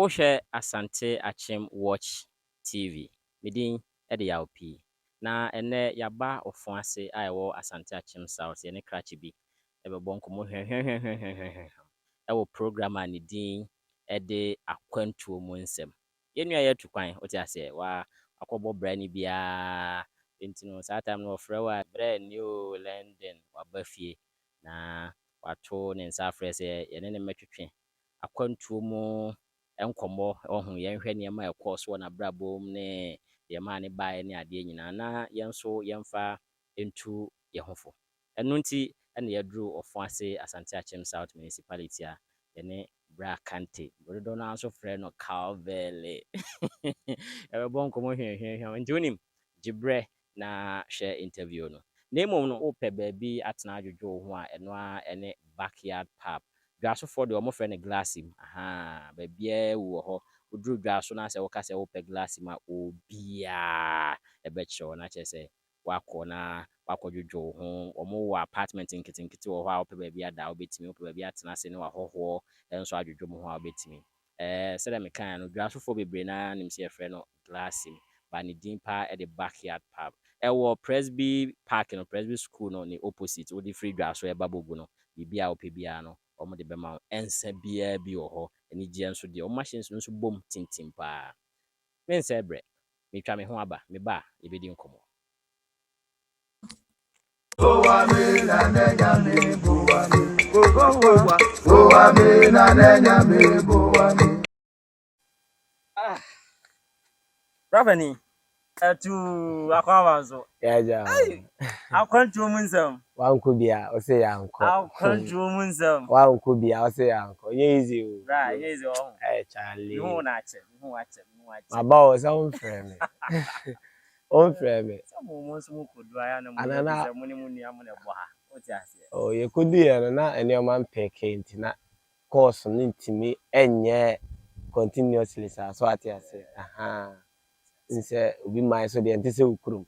Oshe Asante Achim Watch TV. Midin Ede Yaupi. Na ene yaba ofuase a ewo Asante Achim South ye ne krachi bi. Ebe bonko mo ewo program a ne din ede akwantuo mu nsem. Yenu ya yetu kwan oti ase wa akobo bra ni bia enti no saa time no ofre wa bra ni o London wa bafie na wato ne nsa afre se ye ne metwetwe akwantuo mu enkomo ohun yenhwe niema ekoso na brabom ne ye ma ne bae ne ade nyina na yenso yemfa entu ye hofo enu nti ene yedru ofuase Asante Achim South Municipality a ye ne bra kante bodo na so frɛ no Calvele e bon komo hwe nti onim gibre na share interview no na emom no opɛ baabi atena adwodwo ho a eno a ene backyard pub dwaso for de omo frɛ no glass im aha baabia wo ho udru dwaso na sɛ wo ka sɛ wo pɛ glass ma obia ebe kyew na kyɛ sɛ wakɔ na wakɔdwodwo ho omo wo apartment nketenkete wo ho a wo pɛ baabi ada wo betimi wo pɛ baabi atena se ne wa hoho enso adwodwo mo ho a wo betimi sɛ dɛ me kan no dwaso for bebre na nim sɛ frɛ no glass im ba ne din pa e de backyard pub ɛwɔ Presby Park no Presby School no ne opposite wo di free dwaso e babogu no bibia wo pɛ bia no omo de bema ensa bia bi wo ho ani gye nso de o machines no nso bom tintim pa men sɛ bre me twa me ho aba me ba e bedi nkomo Owa me na nenya me bowa me Owa me na nenya me bowa me Ravani atu akwawanzo Yaja. akwantu munzam Wanku bia ose yanko. akwantu munzam Wanku bia ose yanko. Ye easy o. right yes oh Charlie. you na ache Maba o se on frame. On frame. some mo so mo kodu aya na mo Anana. se mo ni mo nua mo na bo ha o ti ase Oh ye kodu ye no na enioma mpeke ntina course no ntimi enye continuously so ati ase. Aha. Nse obi mai so de ntise ukurum.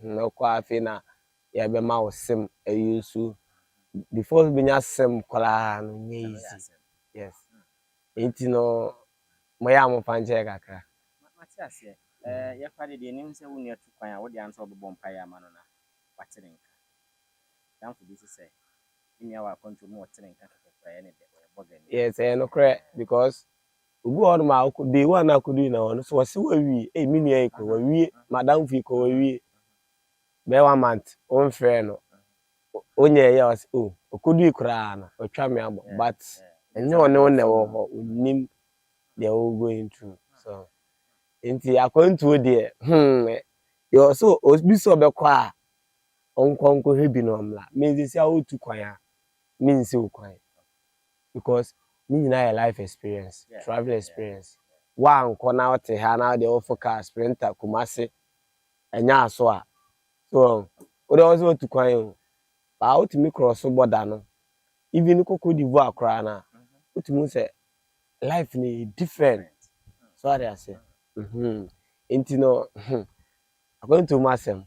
No kwa afi na ya be ma osem ayusu before binya sem kola no nye easy. Yes. Enti no moya mo fanche kakra. mati ase ye kwade de nim se wo nua tu kwan a wo de anso obebo mpa ya ma no na watere nka dan for this say nua wa kwantu mo watere nka kakra ye ne de boga ni Yes, no correct because ugu on ma dey one akudu na on so se wawi mi nua iko wawi madam fi ko wawi be 1 month on frɛ no onye ya o okudu ikura na otwa me abo but enye one one wo ho onim they all going through so enti akwantu de yo so obi so be kwa onkonko hebi no mla means say otu kwan a means say kwan because ni nyina your life experience travel experience wa nko na ote ha na de offer sprinter Kumasi enya aso a so o de also otu kwan o ba otimi cross border no even Cote d'Ivoire akra na otimi say life ni different so I say enti no according to myself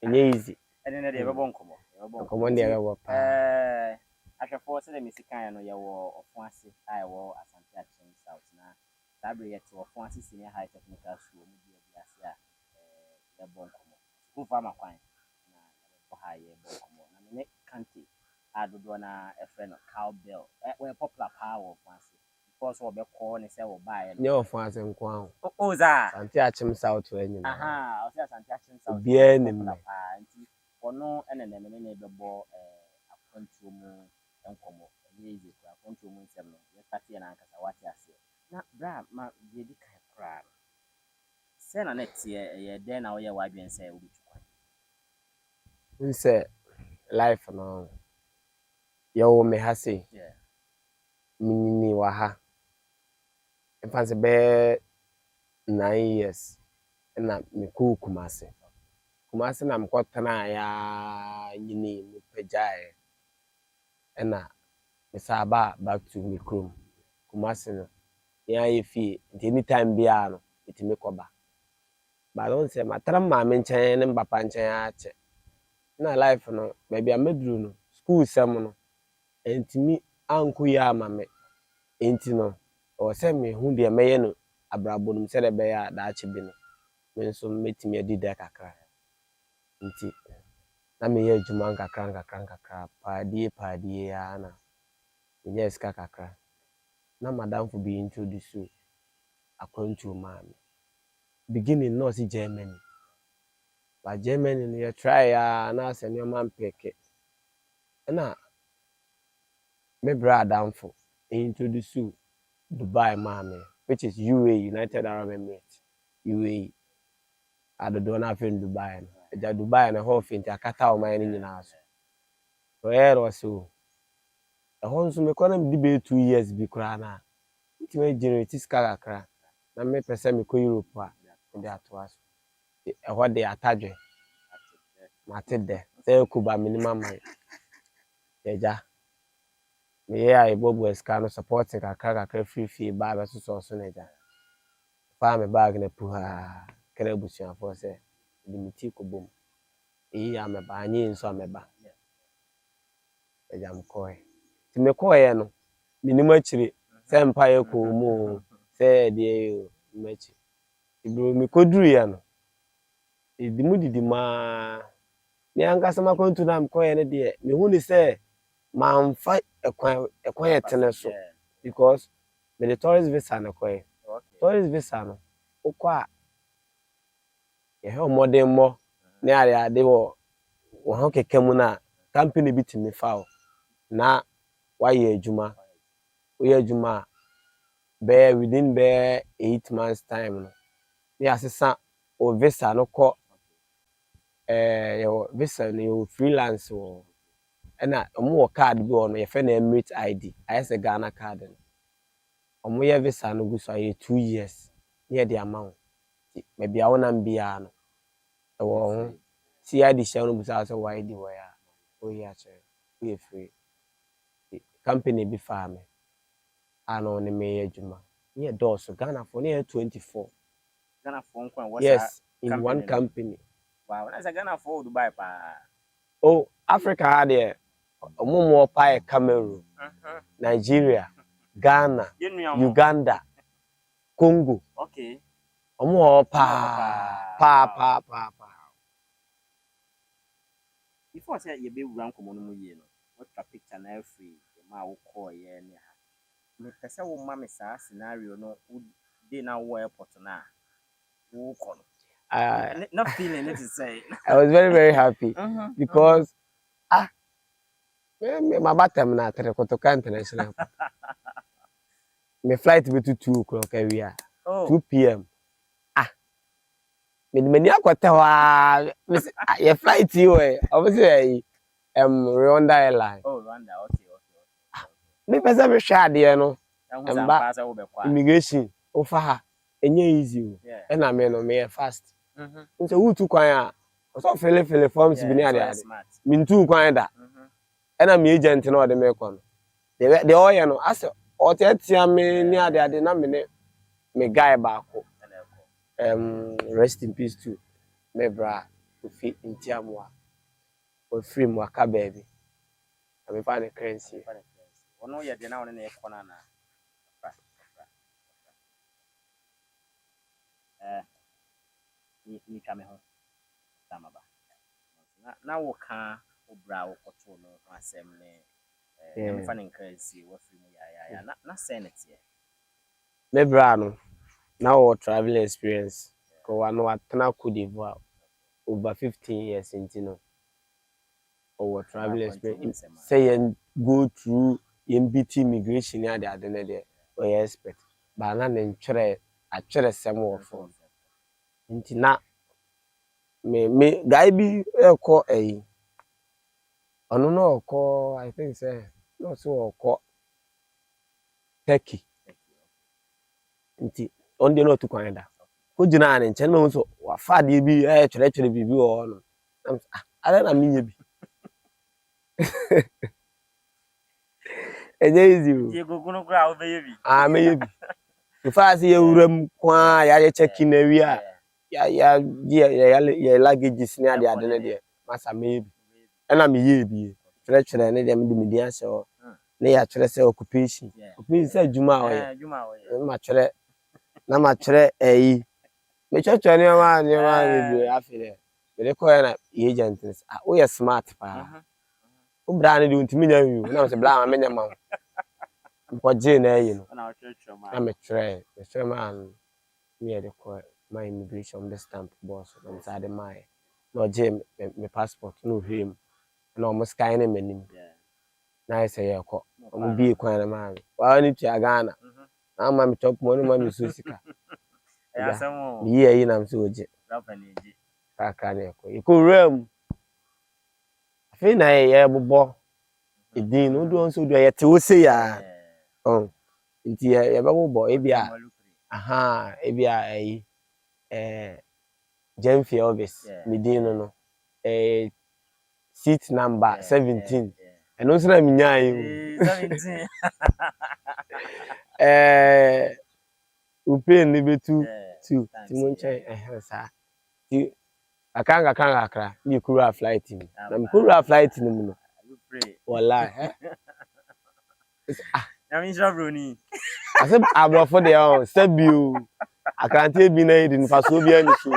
enye easy ene ne de bebo nkomo nkomo de bebo pa ahwefo se de misikan no ye wo ofuase a ye wo Asante Achim South na sabre ye to ofuase senior high technical school mu dia ase a ye bo nkomo ku fa makwan na bo ha ye bo nkomo na me kante adodo na e friend no cowbell we popular power ofuase because we be call ne se wo ba ye nye ofuase nko ahụ o za Asante Achim South enyi na aha o se Asante Achim South bia ni me nti ono ene ne me ne bebo akwantuo mu enkomo easy kwa akwantuo mu nsem no ye start ye na ankasa wati ase na bra ma ye di kai kra se na net ye den na wo ye wadwen se wo bitu kwa nse life no yo me ha sei minini wa ha mfanse be 9 years na me ku Kumasi na mkotana ya nyini mpejae na misaba back to Mikrum Kumasi no ya yefi anytime bia no itimi koba ba don se matara ma me nchen ne mbapa nchen ache na life no baby ameduru no school sem no entimi anku ya mame enti no o se me hu de meye no abrabo no se de be ya da achi bi no me nso metimi adi da kakra nti na me ye adwuma kakra paadie ya na me ye sika kakra na madam for be introduce akwantu ma me beginning no si Germany but Germany no you try ya na se no man peke na me bra down for introduce Dubai ma me which is UAE, United Arab Emirates. UAE adodo na fe Dubai no eja Dubai na ho fe nti akata o man ni nyina so so ero so e ho nso me kwana me di be 2 years bi kura na nti me generate sika kakra na me pese me ko Europe a ndi ato aso e ho de atadwe mate de se kuba minimum man eja me ya e bobo sika no support kakra free ba be so na eja fa me bag na pu ha kere busuan fo se limiti ko bom ya me ba anyi nso ameba eja mkoe ti me koe no minimum achire se mpa ye ko mu se de mechi ibro mi koduru ya no edimu didi ma ni anga sama kontu na mkoe ne de me hu ni se manfa ekwan etene so because me the tourist visa na koe tourist visa no ukwa ye he omode mo ni ade wo ho kekemu na company bitimi fa na waye adwuma oye adwuma be within be 8 months time no ni asesa o visa no ko yo visa ni o freelance wo na omo wo card bi wo no ye fe na Emirates ID ayese Ghana card no omo ye visa no gu so aye 2 years ni e de amount me bia wo na mbia no e wo ho si ID sha no busa so ID wo ya o ya che we free company bi fa me ano ne me adwuma ni e doso Ghana for ni 24 Ghana for nkwan what's yes in one company. Wow, that's a Ghana for Dubai pa. Oh, Africa had there. Omo pa Cameroon, Nigeria, Ghana, Uganda, Congo. Okay. Omo pa. Before say you be wura nkomo no mu ye no. What picture na free ma wo call ye ne ha. Me pese wo ma me sa scenario no dey na wo airport na. Wo call. Not feeling it to say. I was very happy because my batam na Kotoka International. My flight be to 2 o'clock every year. 2 p.m. Me akwata wa your flight you obviously Rwanda airline. Oh, Rwanda, okay. Me pese me hwa de no. Immigration ofa ha enye easy o. E na me no me fast. Nso wutu kwan a so fele forms bi ni ade. Me ntu kwan da. E na me agent na ode me ko no. De oye no ase o tetia me ni ade na me guy baako. Rest in peace too. Me bra ofi ntiamwa. O free mu aka baby. Am fa ne currency. Ono ye de na one na e kona na. Ni twame ho. Tamaba. Na wo ka obra wo koto no asem ne me fa ne currency wo free mu ya na senate. Me bra no. Now our travel experience. Ko wano atena Cote d'Ivoire over 15 years into no. Our travel experience. Say and go through MBT immigration ya de there. We expect. But na nchre atwere sem wo fo. Nti na me guy bi eko ono no oko I think say no so oko Turkey. Nti on dey no to Canada. Ko jina ne nche no so wa fa de bi twere bibi wo no. Ala na minye bi. Easy o. Tie gogono kra wo be bi. Meye bi. In fact ye wuram kwa ya check in wi a ya luggage ni ade ne de masa meye bi. E na meye bi. Twere ne de me di ase o. na ya kyerɛ sɛ occupation occupation sɛ adwuma a ɔyɛ Juma oye. ma kyerɛ na ma kyerɛ me kyerɛ nneɛma bebree afei dɛ me de kɔɛ na agent no sɛ woyɛ smart pa wobra ne de ntimi nya wi na sɛ bra ma menya ma nkɔgye na ayi no na me kyerɛ ma no me de kɔ my immigration the stamp boss na sa de my na ɔgye me passport no hwɛ mu na ɔmo scan ne m'anim na ayɛ sɛ yɛkɔ ɔmo bie kwan na ma wa ne tua Ghana na ma me chop money ma me so sika yi ayi na me so ɔgye kakra ne yɛkɔ yɛkɔ ram afei na yɛ bobɔ edin no do nso do yɛte wo se ya nti yɛbɛbobɔ ebia ebia ayi Jemfi Elvis me din no seat number 17 ɛno nso na me nya yi 17 upen ne betu 2 ti mo nkyɛn saa ti akanga ni kura flight ni na me kura flight ni mu no wallahi na me nhyira broni ase abrofo de o sabio akrante bi na yedi nfa so bi ani so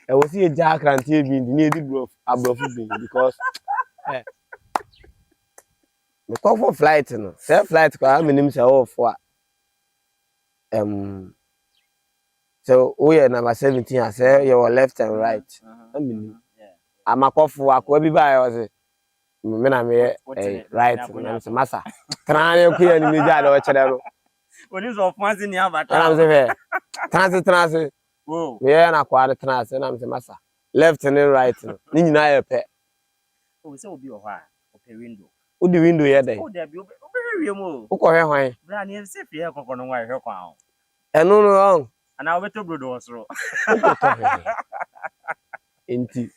e wo si eja akrante bi ndi na edi abrofo bi because me call for flight no say flight ko am nim say o fo a so we are number 17 I say you left and right amakofo akwa bi ba ya say me na me right na say masa tran ku ya ni me ja da o kire no oni so fancy ni abata na say transit wo we na kwa de transit na say masa left and right no ni nyina ya pe o say obi o ho a o pe window o di window ye dey o da bi o be hwe mo o ko hwe hwan bra ni se fi e kokko no wa hwe kwa o eno no ana o beto brodo osoro enti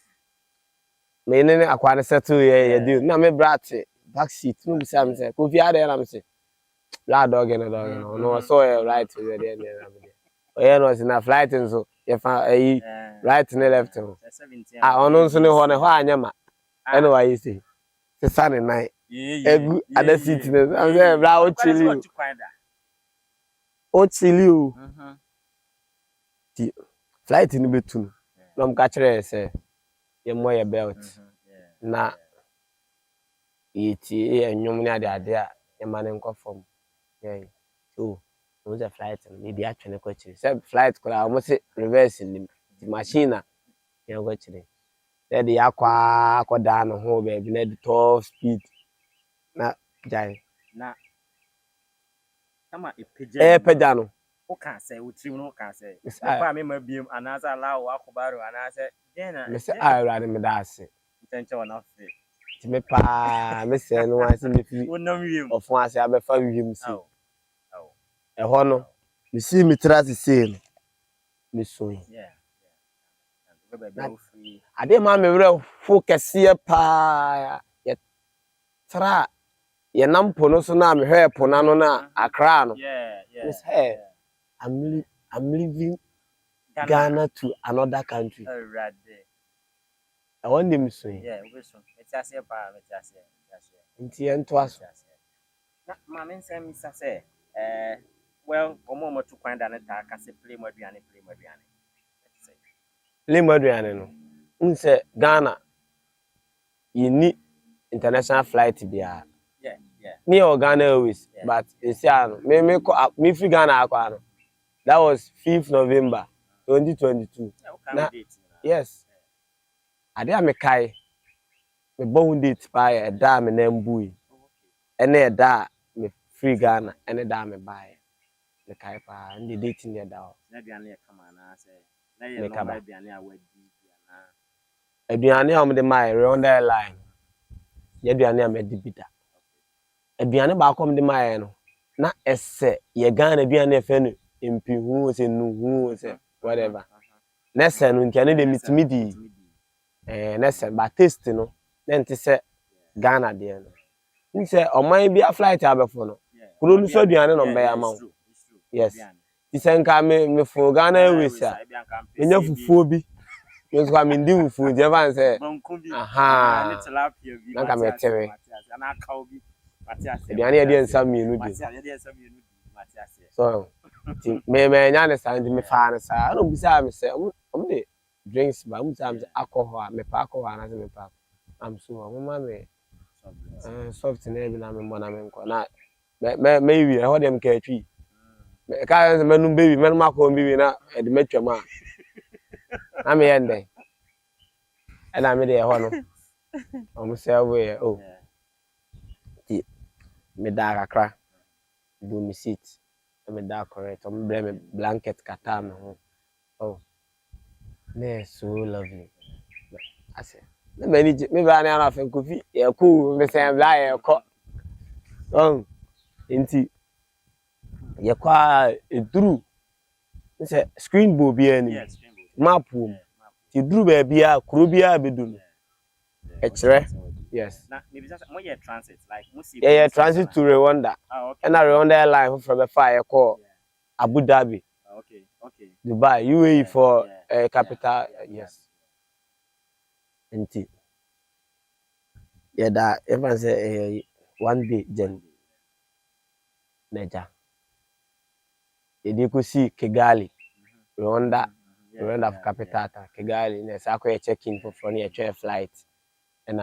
me ne akwa ne settle ye deal na me brate back seat no bi say me say Kofi Ade na me say bra dog no no so right we there na me there no say na flight nso ye fa right ne left no ono nso ne ho anya ma ene wa yi say se sane nine egu ada seat ne am say bra o chili o ti flight ni betu no m ka kire say ye mo ye belt na yiti enwom ne ade a ye ma ne nkofom so no the flight no bi atwene ko kire say flight ko la mo se reverse ni the machine ye ko kire dey dey akwa akoda no ho be bi na the top speed na jai na kama peja no o kan say o trim no kan say pa me ma biem anasa lawo akobaro anasa jena me say ayra me da ase ntenche wona fe ti me pa me say no ase me fi wonam wiem ofun ase abefa wiem si ho no me si me tra se no me so ade ma me were fo kese pa ye tra ye nampo no so na me hwe po na no na Accra no yes hey I'm leaving Ghana to another country I want them so we so metiase pa metiase nti ento aso na ma men say misa say well omo tu kwan da na ta ka se play mo aduane play mo aduane no nse Ghana yini international flight bia me or Ghana Airways but esiano me free Ghana akwa no that was 5th November 2022 na yes ade a me kai me bon date pa e da me na mbui ene e da me free Ghana ene da me buy me kai pa ndi date ni da o na aduane e kama na say na ye no ba aduane a wadi na aduane a me de my Rwanda airline ye aduane a me de bida aduane ba kom de my no na ese ye Ghana aduane e fe no mpihu se nuhu se whatever nese no ntiane de mitimidi nese ba taste no na nti se Ghana de no nse oman bi a flight abefo no kuro nu so aduane no mbe ya ma yes ti se nka me fo Ghana Airways a enya fufuo bi Because I mean do food Japan say Bankumbi. aha Ne tilapia bi. na ka metewe Ana kaw bi. Matias. aduane ye dey nsam mienu di Matias, ye dey nsam mienu di. Matias. so me nya ne san me fa ne sa no bisa me say de drinks ba mu say alcohol me pa alcohol na say me pa am so mama me soft na bi na me mbona me nko na me wi e ho dem ka atwi me ka me no baby me no makọ baby na e de matwam a na me yende e na me de e ho no am say we oh ti me da kakra do me sit me da correct am bre me blanket kata me ho oh me so lovely I say me ba na na fe kofi e cool me say bla e ko enti ye kwa eduru say screen bo bia ni map wo ti duru ba bia kuro bia bedu no e kire yes Na maybe just mo ye transit like mo see yeah transit to Rwanda okay and Rwanda airline from the fire call Abu Dhabi okay Dubai UAE for capital yes enti yeah that everyone say one day journey Neja Yedi ko see Kigali Rwanda of capital Kigali na sa ko check in for front your flight and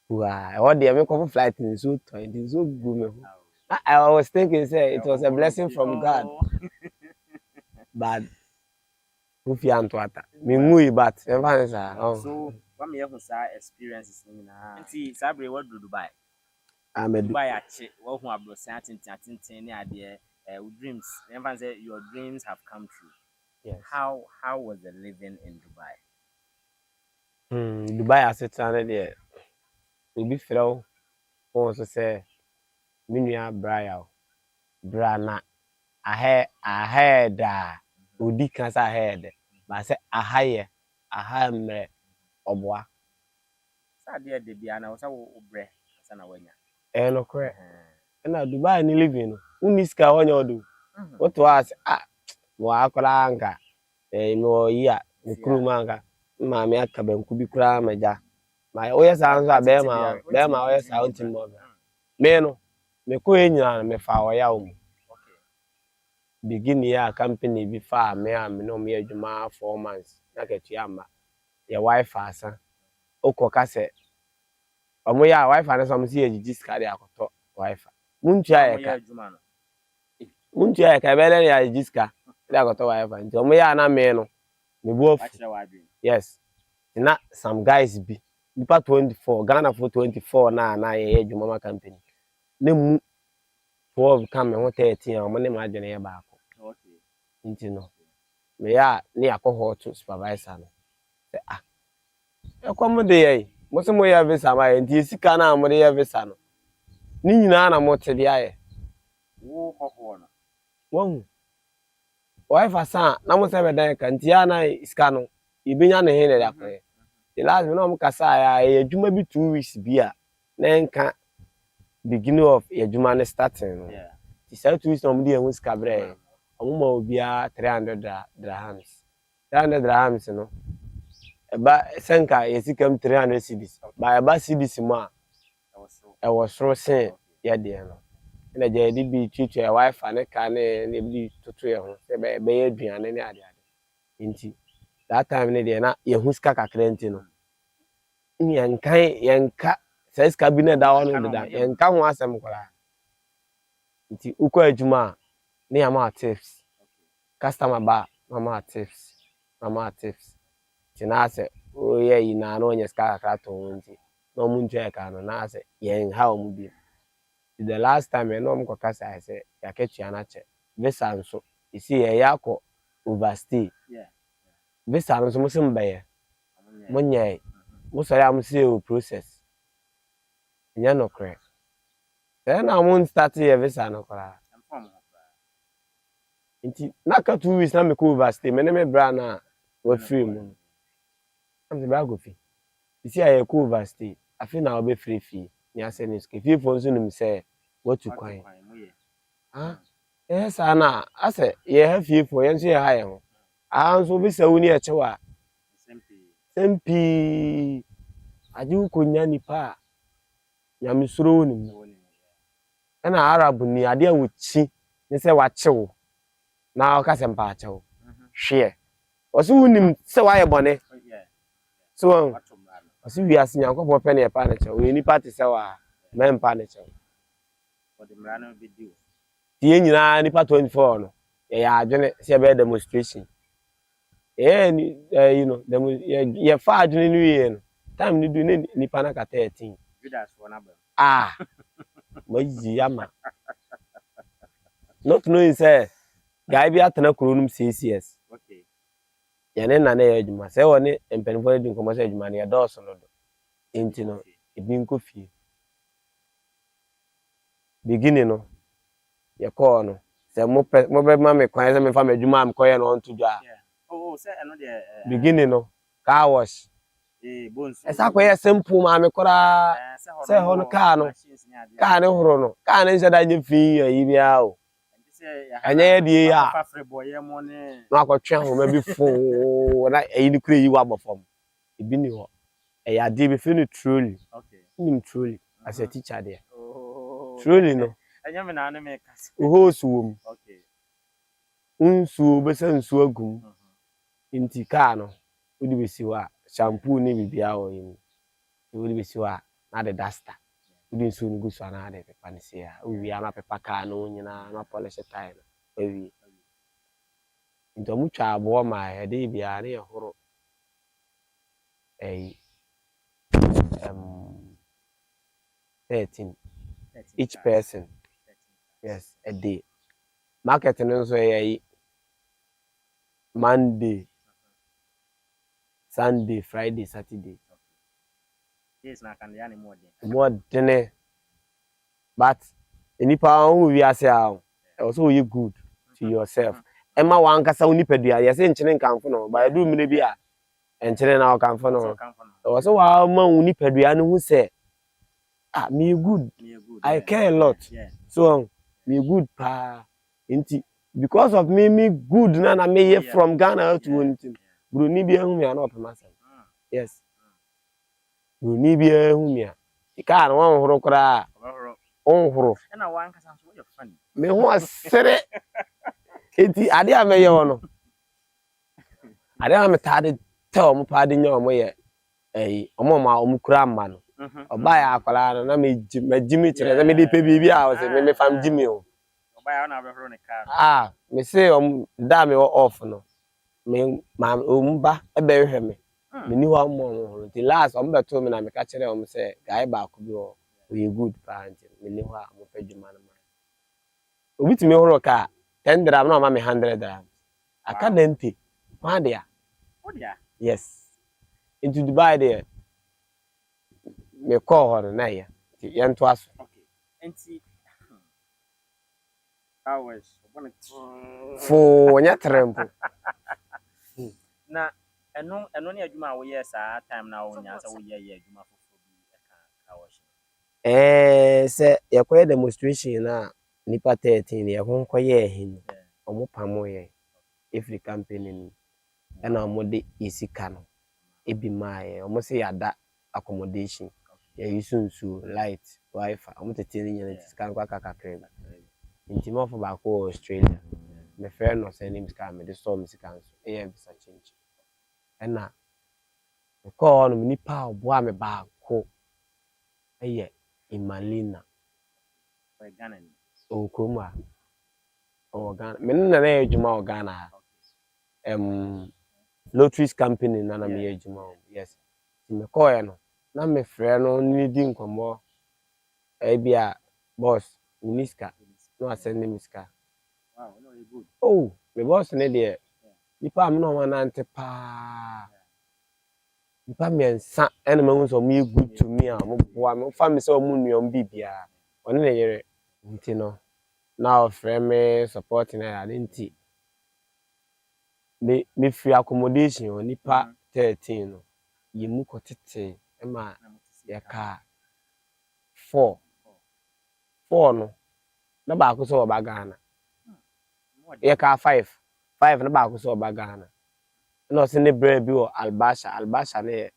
wow what dey me come flight in so good me I was thinking say it was a blessing from God but Ufi Antwata me ngui but everyone say so what me who say experiences ni na nti sabre what do Dubai Amedu Dubai ache wo hu abrosan atintin ni ade dreams everyone say your dreams have come true yes how was the living in Dubai Dubai asetana there obi frɛw won so say minua brana ahead odi kan sa ahead ba say ahaye ahamre obwa sa de bia na wo sa wo bre sa na wanya no kre na Dubai ni living no uniska wonya odo what was wa akora anka no ya ni kuruma anka ma me aka banku bi kura maja ma oya sa anso be ma oya sa unti mo me no me ko enyina me fa oya o mu begin ya company bi fa me no me adwuma 4 months na ka tua ma ye wifi asa okoka se omo ya wifi na so mo si ejiji ska de akoto wifi muntua ye ka muntua ye ka be le ya ejiji ska de akoto wifi nti omo ya na me no me bo yes na some guys be nipa 24 Ghana for 24 na ye adwuma company na mu 12 come me ho 13 omo ne ma adwene ye baako okay nti no me ya ne akọhọ to supervisor no say ekom de ye mo se mo ya visa ma nti sika na mo de ye visa no ni nyina na mo te de aye wo kọhọ no wo wifi sa na mo se be dan ka nti ya na sika no ibinya ne he ne da ko the last me no mo kasa ya adwuma bi 2 weeks bi a na nka beginning of adwuma ne starting no ti say 2 weeks no mo de ehun sika bre omuma obia 300 dirhams 300 dirhams no eba senka yesikam 300 cedis ba eba cedis mu a e was so sen ye de no na je di bi twitwa wifi ne ka ne bi tutu ye ho se be ye aduane ne ade nti that time ne de na ye hu sika kakra nti no yenka se sika bi na da wono da yenka ho asem kwara nti ukọ adwuma ne ama tips customer ba mama tips tina se o ye ina no nye ska kakra to nti no mu ntua ka no na se yen ha o mu bi the last time no mo kasa I say ya ketua na che visa nso isi ye yakọ overstay visa nso mo sim baye mo nye mo so ya mo see o process nya no kre then na mo start ye visa no kra nti naka 2 weeks na me ko overstay me ne me bra na wa free mu am se ba go fi isi aye ko overstay afi na obe free fee ni ase ni ske fee fo nso nim se what you kwan sa na ase ye ha fee fo ye nso ye ha ye ho nso bi se woni e chewa Sempi aju konya nipa nyamesuro ni mu na Arab ni ade a wuchi ni se wachewo na o ka se mpa achewo hwe oso wunim se waye bone so oso wiase nyankopɔ pɛ ne e pa ne chewo nipa te se wa mempa ne chewo the mrano video tie nyina nipa 24 no ya adwene se be demonstration you know dem ye fa adwene no ye no time ni do ne nipa na ka 13 Judas for na maji yama not knowing say guy bi atena kronum 6 years okay yane na na adwuma say woni empenfo di nkomo say adwuma na ye do so no do enti no ebi nko fie beginning no ye call no say mo be ma me kwan say me fa me adwuma am koye no onto dwa oh say eno de beginning no car wash bones esa koye simple ma me kora say hono car no car ne horo no car ne nshada nye fi ayi bia o anya die ya no akotwe ahoma bi fo na ayi ni kure yi wa bofom ebi ni ho e ya de bi fi no truly okay nim truly as a teacher there truly no anya me na na me kase ho suwom okay unsu be se nsu agum inti car no odi be siwa shampoo ni bibia o yin odi be siwa na the duster odi nsu ni gusu na de pepa ne se ya owi ama pepa car no nyina na polish tire owi into mu twa abo ma he de bia ne horo 13 each person yes a day market no so Monday Sunday Friday Saturday yes na kan ya ni more than but enipa who we are say also you good to yourself Emma wan kasa unipadua yesi nchene nkamfo no ba edu mine bi a enchene na okamfo no so wa ma unipadua no hu se me good I care a lot so me good pa inti because of me good na me from Ghana to anything bro ni bi ehun me na opemasa yes bro ni bi ehun me ika na won horo kra onhoro na wan kasa so you funny me ho asere enti ade a meye wo no ade a metade tell mo pa de nya omo ye omo ma omo kura ma no oba ya akwala no na me jimi kire na me de pe bibi a o se me fam jimi o oba ya na abehoro ne car me say da me off no me ma omba e be hwe me me ni ho mo the last omo beto me na me ka kire omo say guy ba ko bi o we good pa nti me ni ho a mo pa dwuma no ma obi ti me horo ka 10 dirham na o ma me 100 dirham aka nenti ma dia yes into Dubai there me call her na ya ti yento aso okay enti hours fo nya trempo na eno ne adwuma wo ye sa time na wo nya sa wo ye adwuma fofo bi ka hours se yakoye demonstration na nipa 13 ye ho nkoye hin omo pamo ye every company ni na omo de isika no ebi maaye omo se yada accommodation ya yusunsu light wifi omo tete ni nyana isika kwa kakakre nti mo fo ba ko Australia me fair no se nim ska me de storm isika nso e bisa change na ko no nipa obo a me ba ko eye Imalina Ghana o kroma o Ghana me na na ejuma o Ghana lotteries company na me ejuma yes me ko ye no na me frɛ no ni di nkomo bia boss minister no asend me miska wow no you good oh me boss ne de nipa me no na nte pa nipa me nsa ene mahu so me good to me mo boa me fa me so mu nuom bibia one ne yere nti no now frame me support na ya nti me free accommodation on nipa 13 no yimu ko tete e ma ya ka 4 no na ba ko so oba Ghana ya ka 5 na ba ko so oba Ghana no se ne bra bi o albasha ne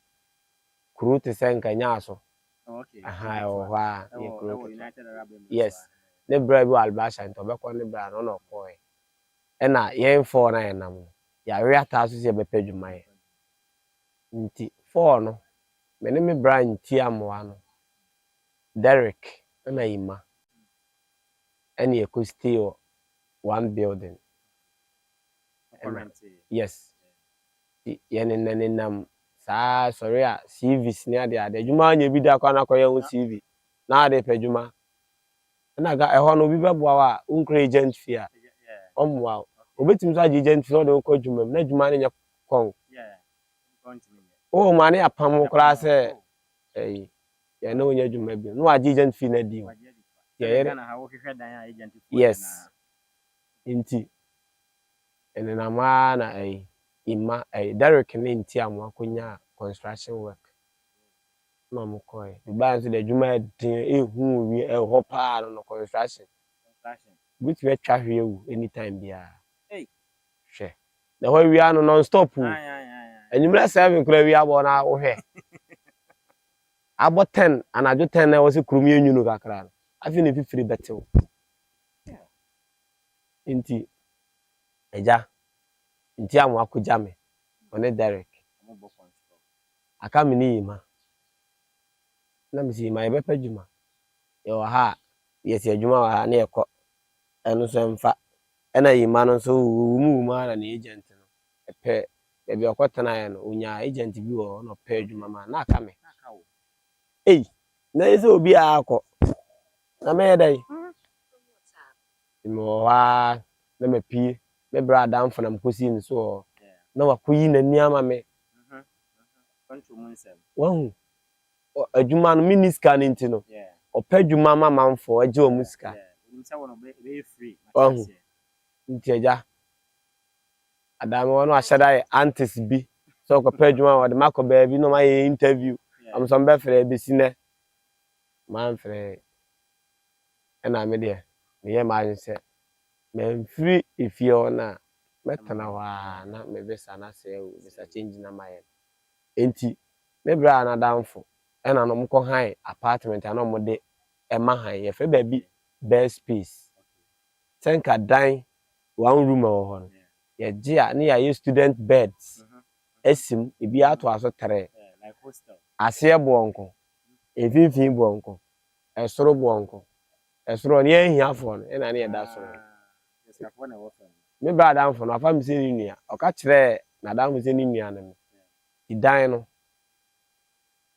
kuru te se nkanya so Okay. aha o wa ye Oh, kuru United Arab Emirates. yes ne bra bi o albasha nto be ko ne bra no no ko e na yen for na yen nam ya we ata so se be padwuma ye nti for no me ne me bra nti amwa no Derek na Ima any a could stay one building. Yes. Yenenam saa sorry CVs near there. The Juma anya bi da kwa na koye ho CV. Na de pedwuma. Na ga eho no bi beboa wa unkre agent fee a. Omwa. Obetim so agent fee no de ko dwuma na dwuma ne nya kon. Yeah. Oh ma ne apam kra se eh ya na onya dwuma bi. No agent fee na di. Yes. Inti. And then I'm a Ima a Derek and Tiam Wakunya construction work. No McCoy. The bands the Juma who we a hopper on construction. Which we try you anytime be hey. Share. The way we are non stop. And you must have we are one hour here. About 10 and I do 10 I was a crummy you know. I feel if you free better. Inti Eja. Nti amu akuja me one Derek aka me ni Ima na me si Ima ye bepa dwuma ye wa ha ye si adwuma wa ha na ye kɔ enu so mfa na Ima no so wumu na na agent no pɛ be bi okɔtena ye no onya agent bi wo no pɛ adwuma ma na aka me na ese obi a akɔ na me ye dai mo wa na me pie me bra dan fanam kosi ni so na wakoyi nani ama me wahu adwuma no miniska ni nti no opa adwuma ma manfo age o musika wahu nti eja adame wono ahyeda antis bi so opa adwuma wo de makoba bi no ma ye interview am so be frɛ bi sine man frɛ na me de me ye ma nse me free ifie ona metana wa na me besa na se o besa change na my enti me bra na danfo na no mko han apartment na mo de e ma han ye fe ba bi best space senka dan one room o ho ye je a ne ya student beds esim e bi ato aso tere like hostel ase bonko e finfin bonko e soro bonko e soro ne ahiafo no na ne ye da soro me bra danfo no afa mi se ni nua o ka kire na danfo se ni nua na me idan no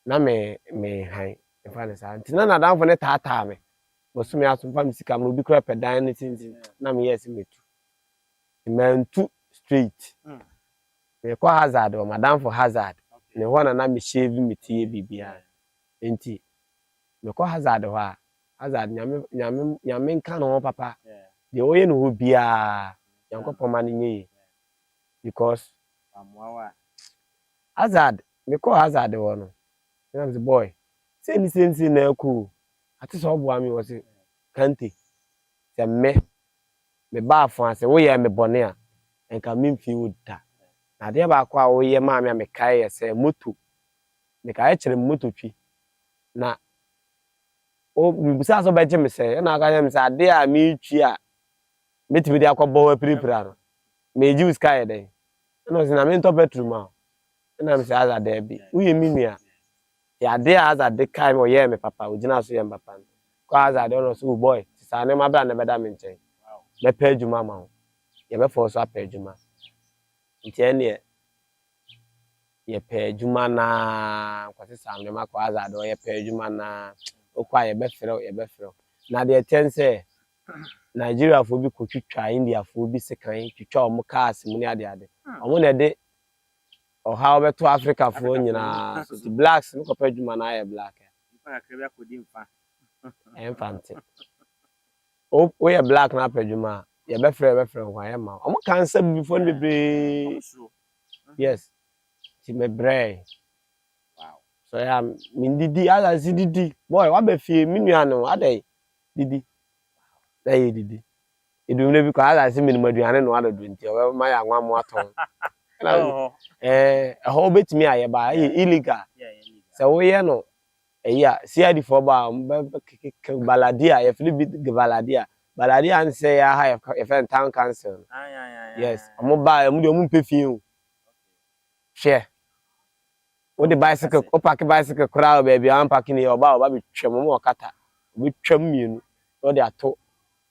na me han e fa ne sa nti na danfo ne tata me bo so me aso fa mi sika me obi kura pe dan ne tintin na me yes metu mentu straight me ko hazard o madam for hazard ne ho na me shave me tie bibia nti me ko hazard ho a hazard nyame nka no papa de oye no ho bia yankopoma ne nye because hazard me ko hazard ho no I'm the boy say ni sense na ku ati so bo ami wo se kante se me ba afo ase wo ye me bone a enka me mfi wo da na de ba kwa wo ye ma me kai ye se moto me kai kire moto twi na o bisa so be je me se na aka me se ade a me twi a metimi de akobo wa piripira no me ji sky den no se na me ntọ bedroom a na me se aza da bi wo ye mi nua ya de aza de kai mo ye me papa ogina so ye papa ko aza de no so boy sa ne ma bra na be da me nchen be pa adwuma ma ho ye be for so apa adwuma nti ene ye pa adwuma na kwase sam ne ma ko aza de ye pa adwuma na okwa ye be frɛ na de tense Nigeria fo bi ko twitwa India fo bi sekan twitwa o mo cars mu ne ade omo na de o how be to Africa fo nyina so the blacks no ko pa adwuma na ye black nfa akrebia ko di mfa enfante o ye black na pa adwuma ye be frɛ ho ye ma omo cancer before bebre yes ti me bre wow so ya min didi ala si didi boy wa be fie mi nua no adai didi dai didi idumle bi ko ala si min maduane no ala du nti o ma ya nwa mo aton Oh. ɛhɔ betumi ayɛ ba illegal Yeah, illegal. sɛ woyɛ no ɛyɛ CID for ba baladia yɛ fili bi baladia nsɛ ya ha yɛ fɛn town council yes ɔmo ba ɔmo de ɔmo mpɛ fie o hwɛ wo de bicycle o park bicycle kora baby an park ni ɔba bi twɛm ɔmo ɔkata obi twɛm mienu o de ato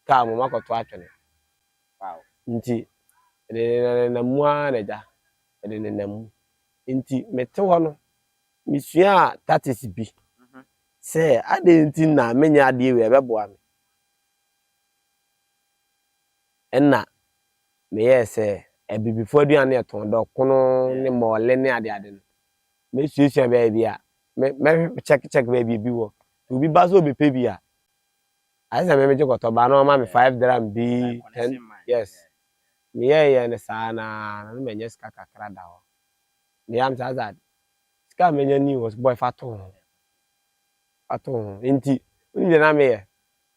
car mo makoto atwene Wow. nti na mua na ja na mu nti mete hɔ no misua tatis bi sɛ ade nti na menya ade we ɛbɛboa me ɛna meyɛ sɛ ebibifo aduane ɛtɔn dɔ kono ne mɔle ne ade no me suasua baabi a me check baabi bi wɔ obi ba so obepɛ bi a ayɛ sɛ me gye kɔtɔ ba na ɔma me 5 dirham bi 10 yes meyɛ ne saa na menye sika kakra da hɔ me am sa za sika menya ni was boy fato nti nje na meyɛ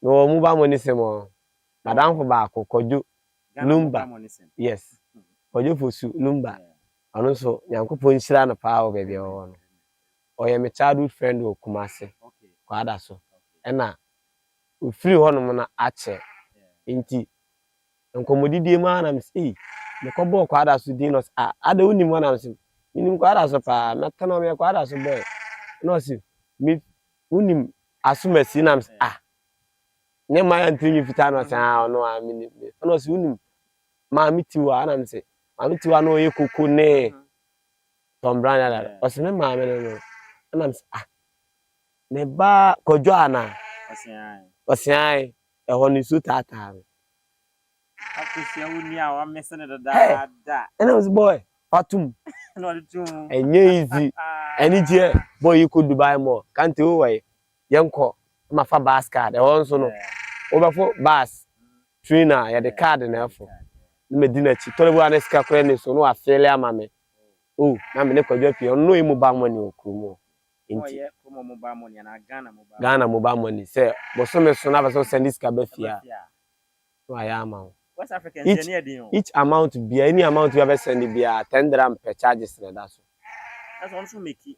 no mu ba mo ni semo madam fo ba kokojo lumba yes kojo fosu lumba ɔno so nyankopɔn hyira no paa wɔ baabi ɔwɔ no ɔyɛ me childhood friend wɔ Kumase kwada so ɛna ofiri hɔ no na akyɛ nti nkomodidie ma na me sei me kɔbɔ kwada so dinos ada unim hɔ na me sei minim kwada so paa metana me kwada so boy no sei me unim asumasi na me sei ne ma antinyi fita no sei ɔno a minim no sei unim ma mitiwa na me sei ma mitiwa no yɛ koko ne Tom Brand ala ɔsɛ me ma me no na me sei ne ba kojo ana ɔsian ɛhɔ ni su tata Akusia uni a wa mesene da. And I was boy, Fatum. No do. And easy. Any year, boy, you could buy more. Can't you away? Yanko, my fa bas card. I also know. Over for bus. Trina, ya the card and therefore. Medina chi. Tolebu aneska kwene so no afele mame. Oh, na me ne kwadwa pie. No emu ba money okumo. Inti. Como mobile money na Ghana mobile money. Say, bosome so na so send this ka be fia. So I am. West African each amount be any amount you ever send be 10 dirham per charges na that so. That's also make it.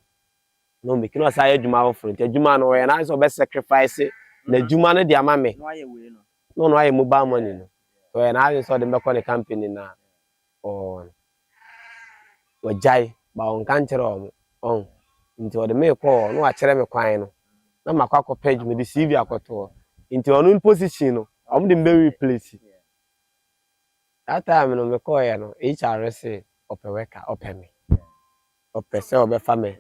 No make no say adwuma for front. Adwuma no we na so be sacrifice na adwuma no de ama me. No aye we no. No aye mobile money no. So we na so de be call the company na on. We jai ba on kan kire on. Nti o de me call no a kire me kwan no. Na makwa page me the CV akoto. Nti on position no, am de be replace. That time no me call ya no HR say opeweka opemi opese obefa me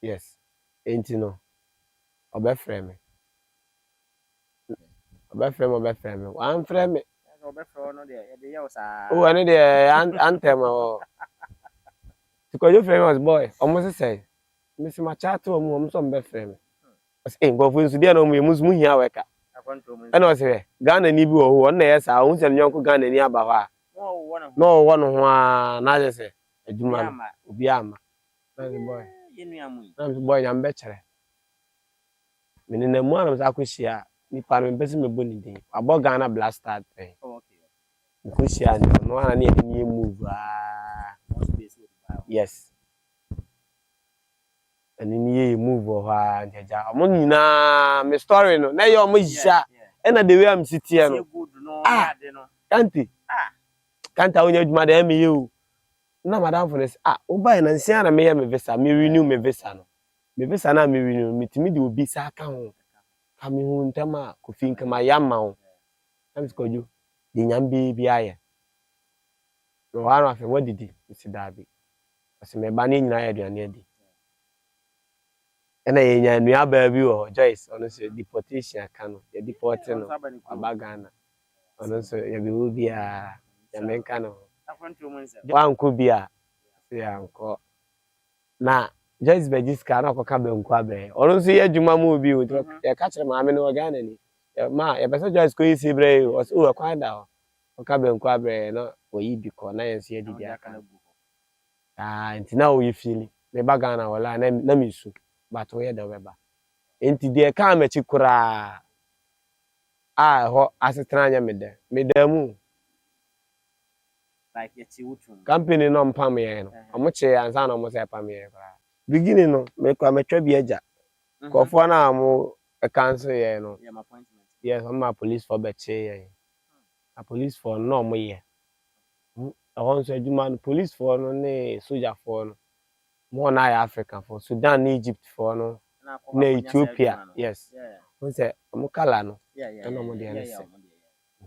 yes enti no obefre me wan frɛ me obefre no de ye osa oh ene de antem o tikojo frɛ me was boy almost say miss ma chat o mu so mbefre me as go fu nsu de no mu hia weka ɛna ɔsɛ Ghana ni bi wɔ hɔ na yɛ saa hu sɛ nyɔnko Ghana ni aba hɔ a no wɔ no ho a na yɛ sɛ adwuma no obi ama na boy nyam bɛ kyerɛ me ne namu anam sa akɔhyia nipa no mpɛ sɛ mebɔ ne din abɔ Ghana Blaster pɛn nkɔhyia no ana ne yɛ ni move yes ani ni yɛ move hɔ a njaja ɔmo nyina me story no na yɛ ɔmo yia ɛna the way am sitting no kanta onya adwuma da me yɛ o na madam for this wo buy na nsia na me yɛ me visa me renew me visa no me visa na me renew mitimi de obi sa aka ho ka me hu ntama kofi nkama yama ho am skoju de nyam bi ayɛ no ha no afa wadidi misi dabi ase me ba ne nyina yɛ aduane adi ɛna yɛ nya nua ba bi wɔ Joyce ɔno so deportation aka no yɛ deport no aba Ghana ɔno so yɛ bi wo bia ya menka no wanko bia ya nko na Joyce Bejiska na akoka benku abre ɔno so yɛ adwuma mu bi o yɛ ka kyerɛ maame no Ghana ni ma yɛ pɛsɛ Joyce ko yi sibre o so o kwa da o ka benku abre no oyi bi ko na yɛ so yɛ didi aka nti na o yɛ fili me ba Ghana wala na mi su but we da weba enti de ka ma chi kura ho asetran nya me da mu like it's utum. Company no mpam ye no. Omo che ansa na omo se pam ye kra. Beginning no me kwa metwa bi agya. Kofo na mo cancel ye no. Yeah, my appointment. Yes, I'm a police for beche ye. A police for no mo ye. Nso adwuma no police for no ne soldier for no. Mo na ya Africa for Sudan, Egypt for no. Na Ethiopia. Yes. Yeah. Who say omo kala no. Yeah, yeah. No mo de Yeah, na yeah. say.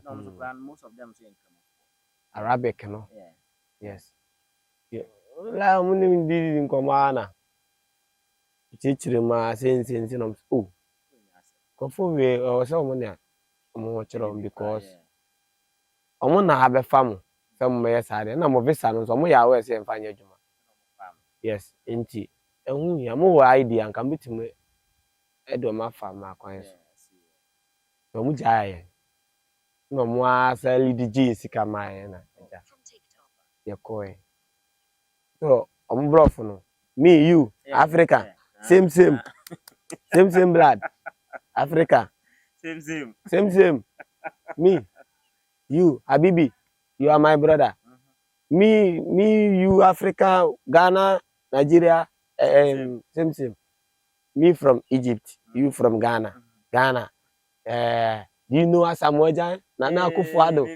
No, so plan most of them say income. Arabic no. Yeah. Yes. Yeah. La mo ni ndi nkoma na. Chichiri ma sense no. Oh. Kofo we o say omo ne omo chiro because omo na ha be fam. Some me sare na mo visa no so mo ya we say mfanya adwuma. Yes, enti ehun ya mo wa idea nka betime edo ma fa ma kwan so. So mo jaye. No mo asa lead G sika ma ye na eja. Ye koe. So omo brof no. Me you Africa. Same. Same blood. Africa. Same. Me. You Habibi. You are my brother. Me, you Africa, Ghana, Nigeria, same. Me from Egypt, you from Ghana. Ghana. Do you know Asamoah? Nana Akufo-Addo.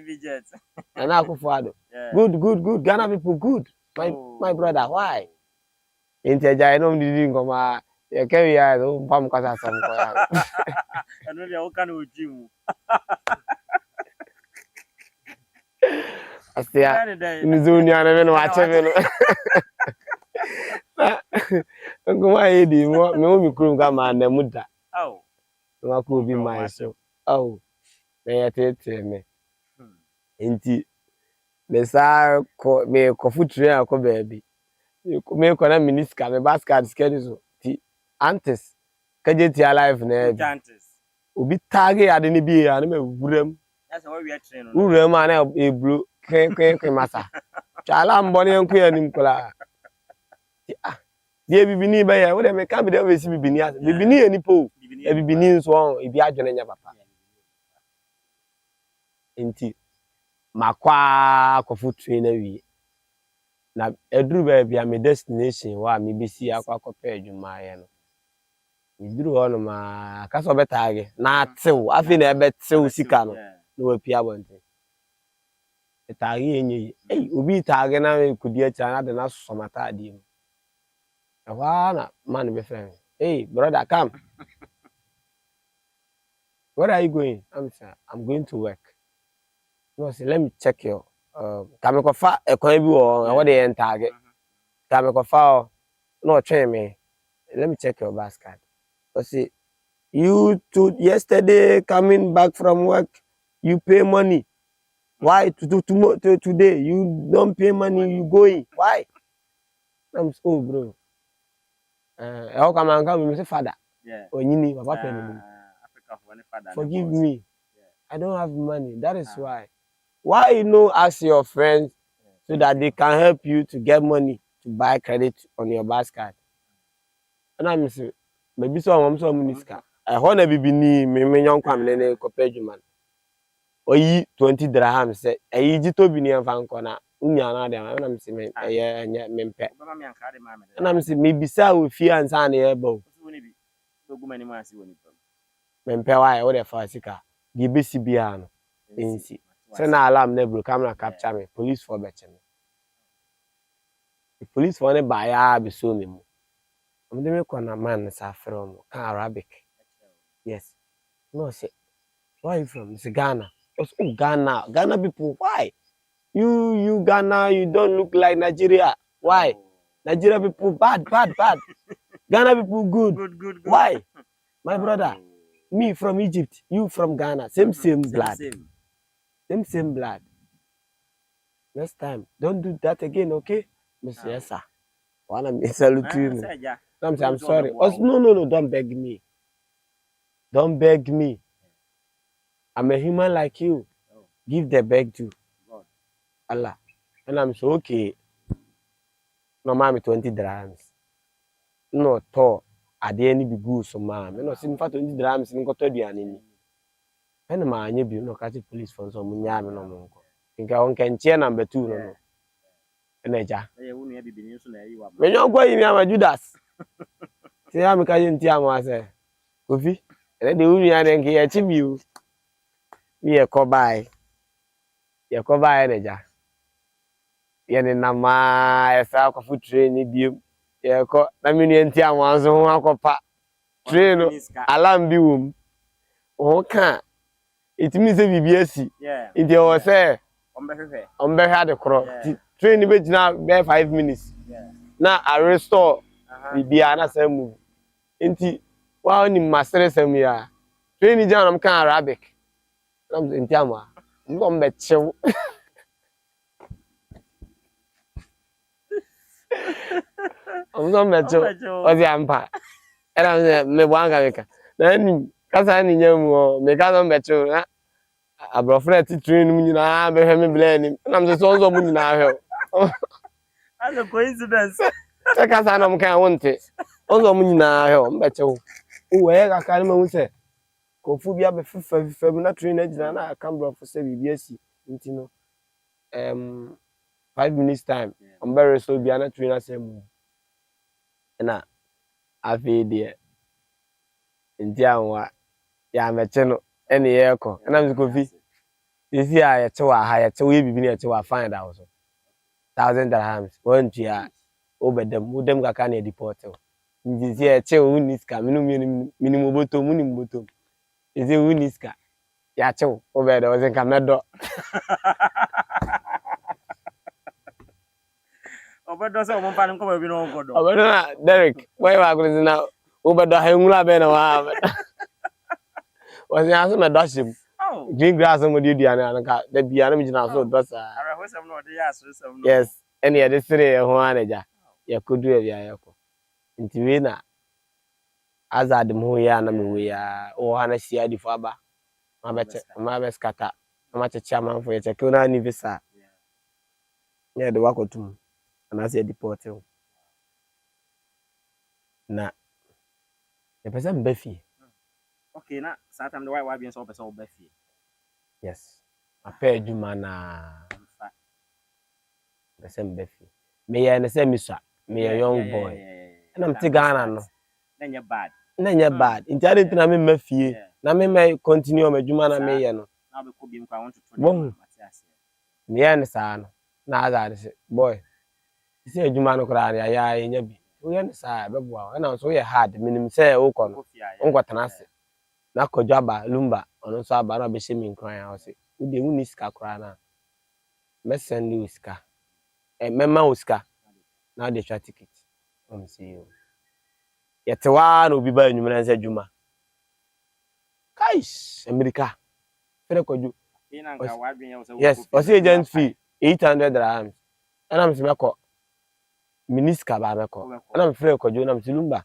Nana Akufo-Addo. Good. Ghana people good. My brother, why? Inteja no didi ngoma. Ye kewi ya no pam kwasa sam ko ya. Eno dia wo kan oji mu. Astia. Nizuni ana me no ache me no. Ngoma yedi mo me o mi kurum ka ma na muda. Oh. No ko bi mai so. Oh. Me yetete me. Enti me sa ko me ko future akọ baabi. Me ko na miniska me basket skedi so. Ti antes kajeti alive na bi. Antes. Obi tage ade ne bi ya na me wuram. That's why we are training. Wuram ana e blu kwen masa. Chala mboni enku ya nim kola. Die bibini ba ya, wo de me ka be de we si bibini as. Bibini e nipo. E bibini nso on, e bi adwene nya papa. Enti makwa akofu train na wi. Na eduru ba bia me destination wa me bisi akwa kopa adwuma ye no. Iduru ho no ma ka so betage na atew, afi na ebe tew sika no. Na wa pia bonte. Etage enye. Obi tage na kudi acha na de na somata adi mu. Awana man be friend. Hey brother, come. Where are you going? I'm going to work. No, say let me check your kame kofa ekwan bi wo what dey enter. Kame kofa no train me. Let me check your basket. So see you yesterday coming back from work, you pay money. Why today you don't pay money, you going? Why? I'm so bro. How come I come say father? Yeah. Onyini papa pay me. Africa for any father. Forgive me. I don't have money. That is why. Why you know ask your friends so that they can help you to get money to buy credit on your basket. And I'm saying maybe some niska. I wanna be ni me young kwam ne kopa adwuma. Oyi 20 dirham say eyi jito bi ni amfa nkona unya na dem na me say me eye me mpe. Na me say me bisa ofie ansa na ye ba. Me mpe why wo dey fa sika. Di besi bia no. Ensi. Say na alarm na bro camera capture me. Police for beche me. The police for ne ba ya be so me mu. I'm dey make na man sa from Arabic. Yes. No say where you from? It's Ghana. Oh, Ghana people, why? You Ghana, you don't look like Nigeria. Why? Nigeria people bad. Ghana people good. Why? My brother, me from Egypt, you from Ghana, same blood. Same blood. Next time, don't do that again, okay? Miss yes, sir. Wanna me salute you. I'm sorry. No, don't beg me. Don't beg me. I'm a human like you. Give the beg to Allah. And I'm so okay. No, mommy 20 dirhams. No, to at the end be good so man. No, sin for 20 dirhams in got to and man, you be no catch police for some nyam no. Think I can chair number 2 no. eneja Eh, who near be so na you me nyonko yi mi ama Judas ti ya me ka yinti ama se Kofi ene de unu ya ne nke ye chi mi o mi ye ko bai eneja ye ne na ma ye sa ko fu train ni biem ye ko na mi nu yinti ama so ho akopa train no alarm bi wom o ka itimi se bibi asi yeah nti o se ombe ha de kro train be gina be 5 minutes yeah na a restore bibi ana say move nti wa ni masere sam ya train jam am kan Arabic nam nti ama mo mbe chew mo mbe chew o di ampa era me bwanga meka na ni kasa ni nyamu o me ka mbe chew na abrofre ti train mu nyina be hwe me blend nam se so mu nyina hwe as a coincidence se kasa na mo kan wonte ozo mu nyina hwe mbe chew o we ga ka ma hu se Kofu bia be fifa na train na gina na Canberra for say bibi asi nti no 5 minutes time ombe so bia na train na say mu na afi de nti anwa ya meche no ene ye ko na mzi Kofi isi a ye chewa ha ye chewa bibi na ye chewa find out so 1000 dirhams one tia obedem udem ka na deport nti si ye chewa uniska minimum botom minimum botom isi uniska ya chew obede o zen ka medo obedo se o mpa nko ba bi no godo obedo na Derek boy wa gulizi na obedo ha nwula be na wa nya so medo shim green grass mo di duane an ka da bia na mi gina so do sa ara hosam no de ya asresam no yes ene ye de sire ho anaja ya kodu e bia ya ko nti we na azad mo ya na me we ya o ha na sia di fo aba ma be skata ma checha man fo ye check na ni visa ya de wakotum na se deport na e pesa mba fie okay na satam de why bien so pesa o ba fie yes apa adwuma na pesa mba fie me ya na se miswa me ya young boy na mti Ghana no na nya bad nti ade ntina me mma fie na me me continue ma adwuma na me ye no na be ko biem kwa want to bon me ya ne sa no na azade se boy se adwuma no kra ya ya nya bi wo ye ne sa be boa na so ye hard minim se wo ko no onko tenase na kojo aba lumba ono so aba na be she mi nkran ya o se wo de mu ni sika kra na me send you sika mema uska na de twa ticket see you yetewa na obi ba enyum na nse adwuma kaish America fere kojo yes o se agent fee 800 dirhams ana mse meko miniska ba meko ana mfere kojo na msilumba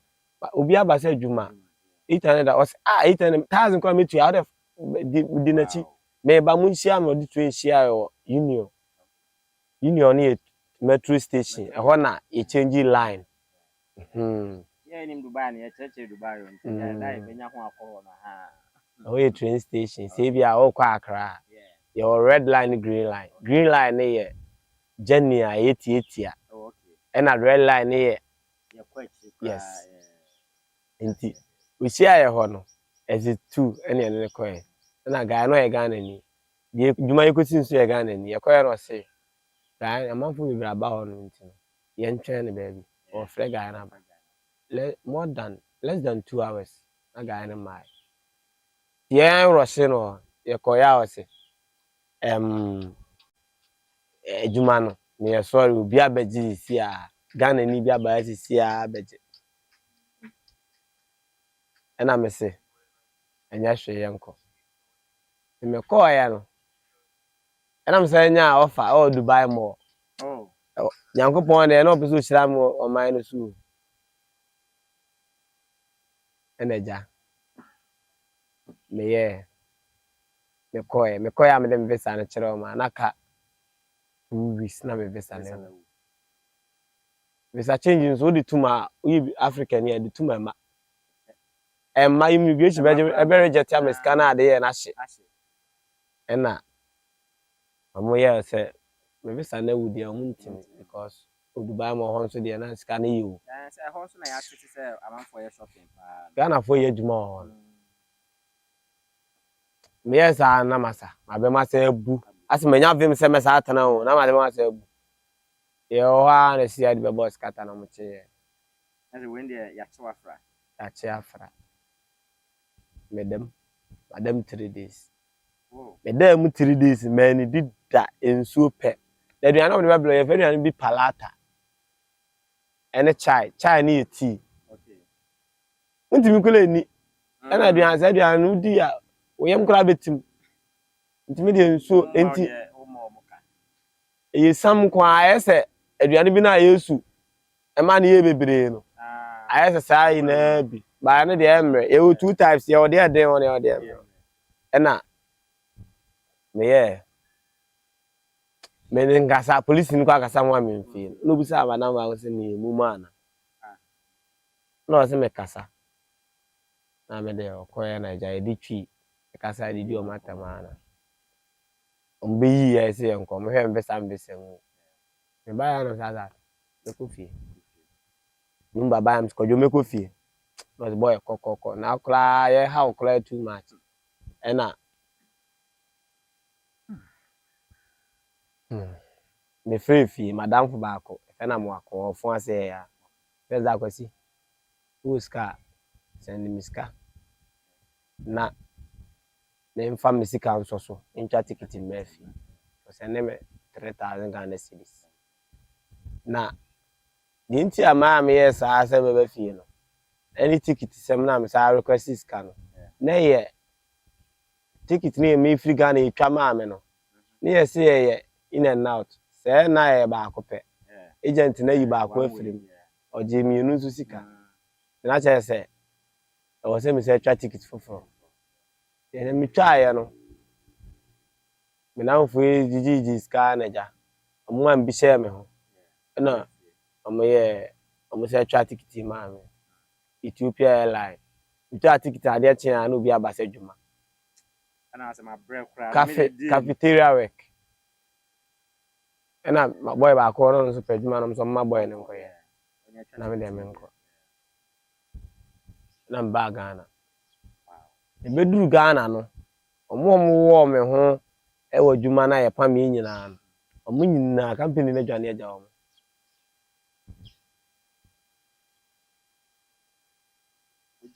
obi aba se adwuma 800 o se 800,000 kwa metu out of di na chi me ba munhia ma di train hia yo union ni metro station e na e change line yeah ni Dubai ni cheche Dubai yo nti ya dai benya ho akọ na ha o train station say bia o kwa Accra your red line green line ni ye journey a etiatia okay and a red line ni ye yes nti we share ye ho no exit 2 ene ne ko ye na guy no ye Ghana ni die djuma yikosi nso ye Ghana ni ye ko ye no se guy amanfo bi bra ba ho no nti ye ntwen ne baby or free guy na less than 2 hours na guy na mai ye rush no ye ko ya o se djuma no me ye sorry obi abeji si a Ghana ni bi aba si a abeji ena me se enya hwe ye nko me call ya no ena me se nya offer o Dubai mo nyankopon de na opeso hira mo o man no su eneja me ye me call ya me dem visa na kire o ma na ka 2 weeks na me visa na visa change so di tuma we African here di tuma ma ma immigration be reject am scan na de ye na hye ena amo ye se me visa na wudi amuntim because Dubai mo hon so de na sika na yiwo say ho so na ya tete say amanfo ye shopping pa Ghana fo ye djuma hon me yesa na masa abe masa ebu ase menya vim se me sa atana o na ma de masa ebu ye o ha na si ade be boss kata na mo che as when there ya chewa fra ya che afra madam 3 days madam 3 days man did that ensuo pe da duana mo be blo ye fe duana bi palata ene chai ni tea okay ntimi kula ni ena duana sa duana udi ya oyem kura betim ntimi de ensuo enti sam kwa ayese aduane bi na yesu e ma na ye bebre no ayese sai na bi ba na de emre ye 2 types ye ode den on ye ode emre ena me ngasa police ni kwa kasa mo amemfi no busa aba na ma se ni mu mana no se me kasa na me de okoye na ja edi twi kasa di o mata mana ombe yi ya se enko me hwe mbesa mbesen me ba ya no sasa me ko fie num baba am ko jo me ko fie no boy kokoko na kra ye how kra too much ena me free fie madam fo ba ko e na mo akọ fun ase ya pesa kwasi uska send miska na mfa misika nso so ntwa ticket mefi so send me 3000 Ghana cedis na dinti ama me yes asa me ba fie no any ticket sem na me sa request iska no na ye ticket ni me free Ghana e twa ma me no na ye se ye in and out say na ye ba akopɛ agent na yi ba akọ afrim oje mienu nso sika na che se e wo se me se twa ticket foforo ye me twa ye no me na fo jiji ska na ja omo am bi share me ho na omo se twa ticket ma me Ethiopia Airline twa ticket ade chen na obi abasa dwuma ana ase ma break kra cafeteria work ena ma boy ba ko no so pe dwuma no so ma boy ne nkoye na me de me nko na mba Ghana e beduru Ghana no omo wo me ho e wo dwuma na ye pa me nyina no omo nyina company na dwane agya omo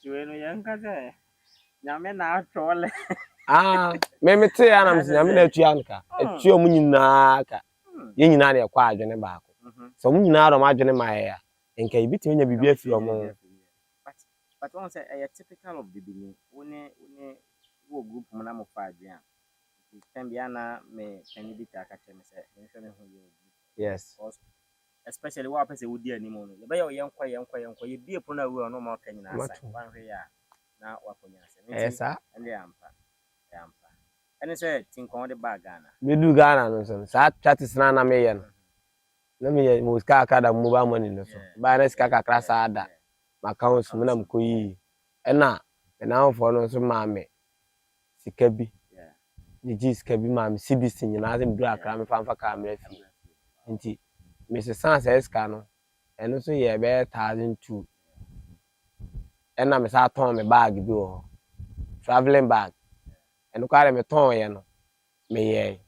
juwe no yanka se nyame na atole me te ya na mse nyame na atu anka atu omo nyina ka ye nyina na kwa adwene ba ko so omo nyina ro ma adwene ma ya enka ibiti nya bibia fi omo but one say a typical of the beginning wo group mo na mo fa adwene can be ana me can you be taka me say me hu you yes especially what person would dear anymore no be your yenkwa ye bie po na we no ma ka nyina asa wan hwe ya na wakonya asa esa ende ampa ene say tinkon de bag Ghana me du Ghana no so sa chat sna na me ye no na me ye mo ska aka da mobile money no so ba na ska kakra sa ada ma account so na mkoyi ena na fo no so ma me sika bi ji sika bi ma me CDC nyina se du akra me fa camera fi nti me se sans ska no eno so ye be 1002 ena me sa ton me bag bi wo traveling bag eno kware me ton ye no me ye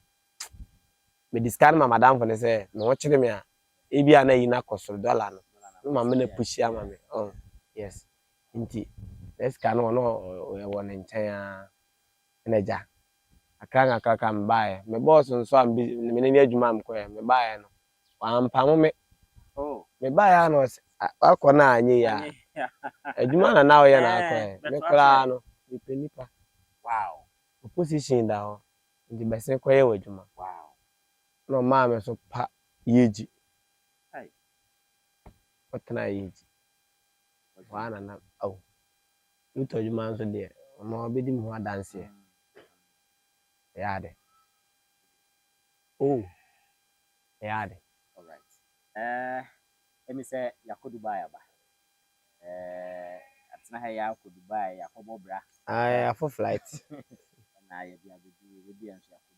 me discard ma madam for ne say me wo chire me a e bia na yi na koso dollar no ma me na push ama me yes nti ska no no wo ne nchen a na ja akran aka mbae me boss nso am bi me ni adwuma am ko me bae no wampam me me bae no akọ na anyi ya adwuma na wo ye na akọ me kra no me penipa wow opposition da ho ndi bese ko ye wadwuma wow no ma me so pa yeji hai otna yeji wana na au luto adwuma nso de ma obedi mu adanse yade yade all right let me say yako Dubai aba atsena ha ya ko Dubai ya ko bobra for flight na ya bia be anso yako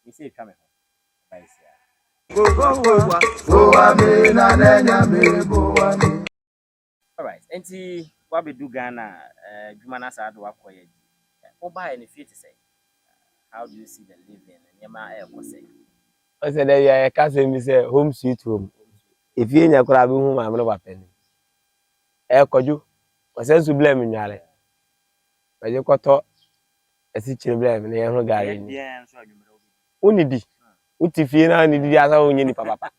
me say twa me ho All right. Enti wabedu Ghana dwuma na sa do akoye. Oba any fit say. How do you see the living and yama air for say? I said I can't say me say home sweet home. If you nya kura bi hu ma me ba pen. Koju. O se su blame nyare. Ba je koto esi chire blame na ye ho gari ni. Unidi. Uti fie na ni di asa onye ni papa.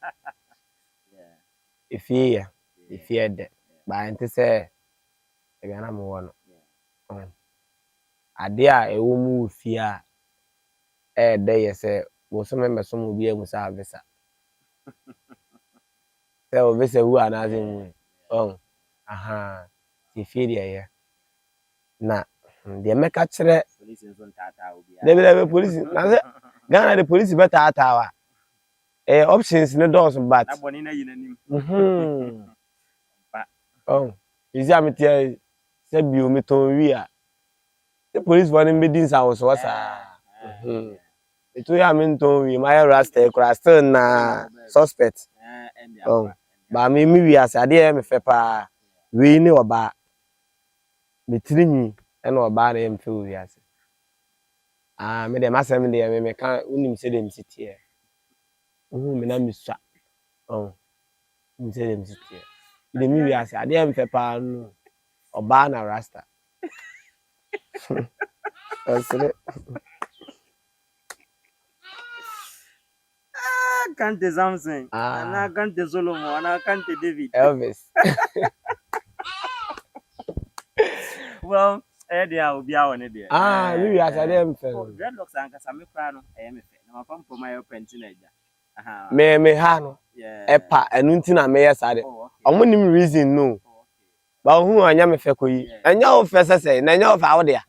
Ifie ya. Ifie de. Ba ente se e ga na mo wo no. Ade a ewo mu fie a de ye se wo so me so mu bi e mu sa visa. Se o visa wu ana ze mu. Aha. Ifie de ye. Na de meka kire Police nso ntata obi. Debe police. Na Ghana the police better atawa. Options no doors but. Na boni na yinanim. Is ya metia se bio meton wi a. The police one be din sa wo so sa. Eto ya menton wi my rasta kura still na suspect. Ba me wi ase ade me fe pa wi ni oba. Me tirinyi e na oba na em fe wi ase. Me dem asem de me kan unim se dem sitie. Me na miswa. Me se dem sitie. De mi wi ase ade em fe pa no oba na rasta. Kante Samson. Ana Kante Solomon. Ana Kante David. Elvis. Well, dia obi a woni de. Mi wi ase ade em fe. Dreadlocks anka same kra no me fe. Na mafam poma yo penti na eja. Me ha no. Epa enu nti na me yes ade. Omo nim reason no. Ba hu anya me fe koyi. Anya o fe sese na anya o fa wo de a.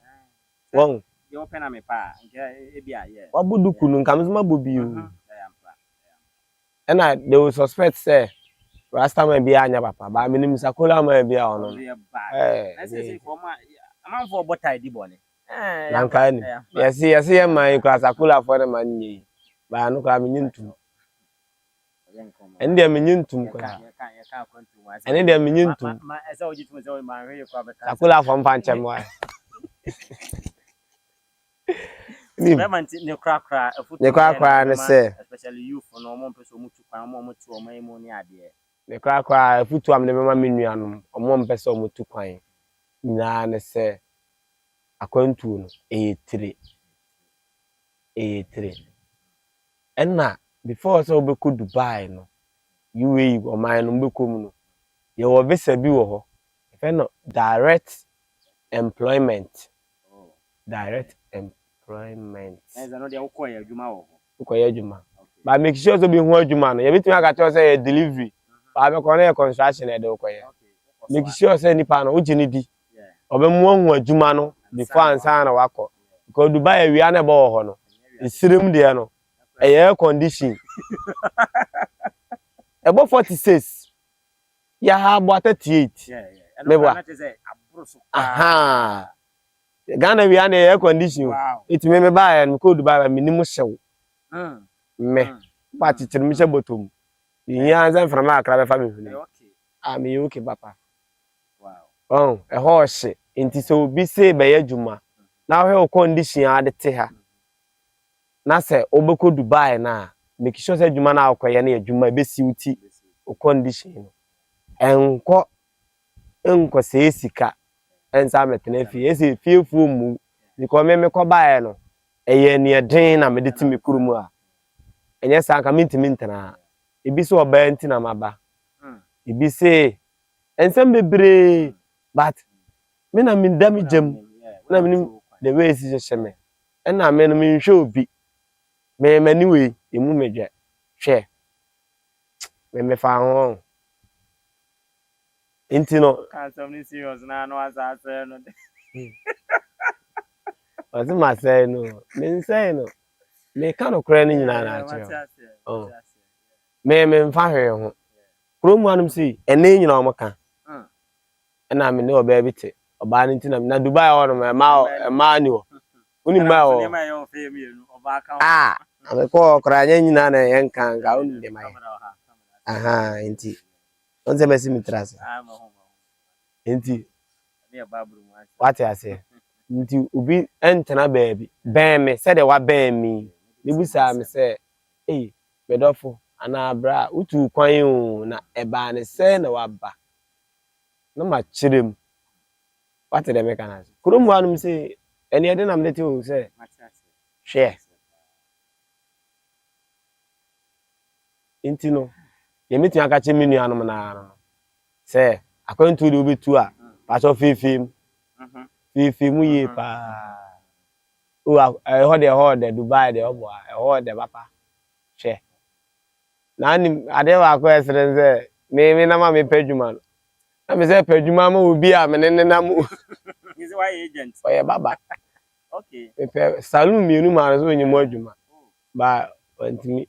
Won. Yo pena me pa. Nke e bia ye. Wabuduku no nkam zuma bobi o. And they will suspect say Rasta man be anya papa ba me nim sakola man be a ono. I say for ma am for botai di bone. Nanka ni. Yes ye man you sakola for the man yi. Ba no kwa me nyintum. And dem nyintum kwa. And dem nyintum. Ma esa ojitum se o ma hwe kwa be ka. Sakola for mfanchem wa. Ne kra ne say especially youth no mo pese omutu kwan mo mutu o mai mo ni ade ne kra futu am ne mema menuanom omo mpese omutu kwan nyina ne say akwantu no e3 enna before so be ko Dubai no UAE o man no be ko mu no ye wo visa bi wo ho e no direct employment. Eza no de ukoya adwuma wo. Ukoya adwuma. Ba make sure so be hu adwuma no. Ye bitimi aka tell say delivery. Ba be ko na construction e de ukoya. Make sure say nipa no ugini di. Obe mu hu adwuma no before ansa na wako. Because Dubai wi ana ba wo ho no. Isirem de no. Air condition. Ebo 46. Ya ha bo 38. Mebwa. Aha. Ghana we an air condition. Wow. It me buy and go Dubai minimum show. Me. But it me she bottom. You answer from Accra family. Okay. Me okay papa. Wow. A horse. Inti so bi say be adwuma. Na we condition ade te ha. Na say obeko Dubai na make sure say adwuma na akoye na adwuma be siuti o condition. Enko say sika. Ensa metena fi ese fiefu mu because me ko bae no eye ne den na me de timi kurumu a enye sanka mintimi ntena ebi so oba ntina maba ebi se ensem bebre but me na me dam jam na me the way si sheme na me no me nhwe obi me mani we emu medwe hwe me fa ho intino something serious na no asase no What's my say no? Me say no. Me kind of crying in na oh. Me mfa hwe ho. Krom anum si ene nyina omaka. Na me ne oba bi te. Oba ni ntina na Dubai ho no ma ni ho. Uni ma ho. amekɔ kora nya nyina na yɛnka nka wonim de mayɛ aha nti on sɛ bɛsi mitrase nti wate ase nti obi entena baabi bɛn me sɛ de wa bɛn me ne busa me sɛ bedɔfo ana bra utu kwan o na ɛbaa ne sɛ na waba na ma kyerem wate de me kana kurom wa no sɛ ɛne ɛde na mde te o sɛ hwɛ nti no yɛmɛtumi aka kyɛ me nuanom na no sɛ akwantu de obetu a pacho fifim yie pa o ɛhɔ de Dubai de obo ɛhɔ de papa hwɛ na ni ade wa akɔ ɛsere sɛ me na ma me padwuma no na me sɛ padwuma ma obi a me ne na mu you say why agent ɔyɛ baba okay me pɛ saloon mienu ma so onyi mo adwuma ba wantimi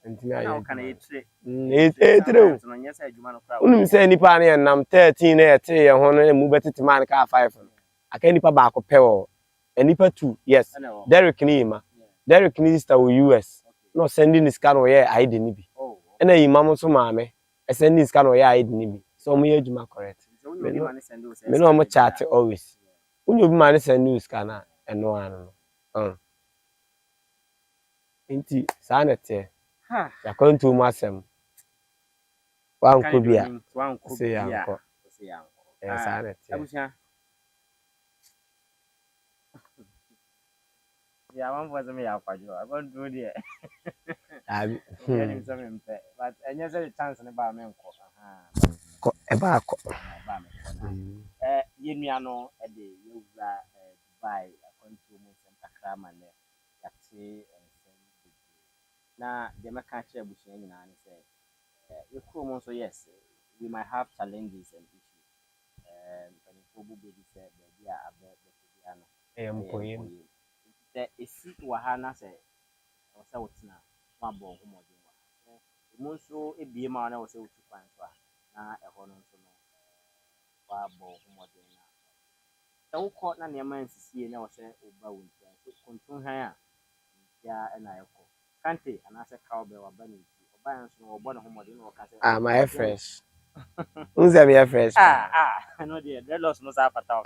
ntimi na ayɛ o kana etre etre no nyɛ sɛ adwuma no kra unum sɛ nipa ne nam 13 na yɛte yɛ ho no mu betete man ka 5 no aka nipa ba ko pɛ wɔ nipa 2 yes Derek ni ma Derek ni sister wo US no sending this kind of yɛ ID ni bi na yi mam so maame sending this kind of yɛ ID ni bi so mo yɛ adwuma correct me no mo chat always unyo bi man send news kana ɛno ano no nti saa na te yakwantu mu asɛm wanko bia se yanko saa na te abusha ya one voice me ya kwajo I gon do there abi any some mpe but enye say chance ne ba me nko ko e ba ko ba me ko ye nua no e de ye wura Dubai akwantu mu sem kakra ma ne ya te ensem na de meka kire abusha nyina ne say we come so yes we might have challenges and issues but for bubu be say be a abe be ano empoyim the esi wa ha na se o se wotina ma bo ho modin wa mo so ebie ma na o se wotu kwan so a na e ho no so no wa bo ho modin na e wo ko na ne ma nsisie na o se o ba wo ntia so kontun han a ya na e ko kante ana se cowbell wa ba ni o ba nso no o bo ne ho modin na o ka se my fresh unze me fresh no dey the loss no sa fata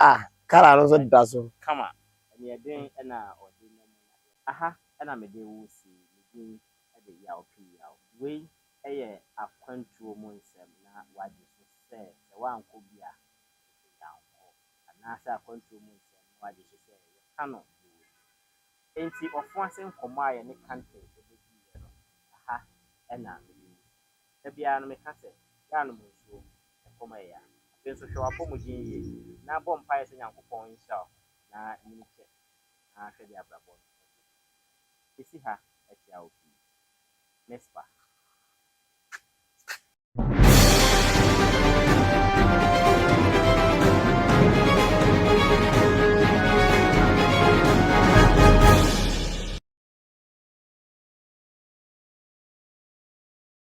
kala no so daso kama ne den na o de na aha na me de wo si me din e de ya opi ya we eye akwantuo mu nsem na waje so se se wanko bia ya nko ana se akwantuo mu nsem na waje so se ya kano enti ofo ase nkomo aye ne kante e be bi no aha na me de bia no me ka se ya no mu so nkomo ya ape so hwe wapo mu din ye na bom pae se nyankopon insha na ni che na hwe dia brabo esi ha etia opi nespa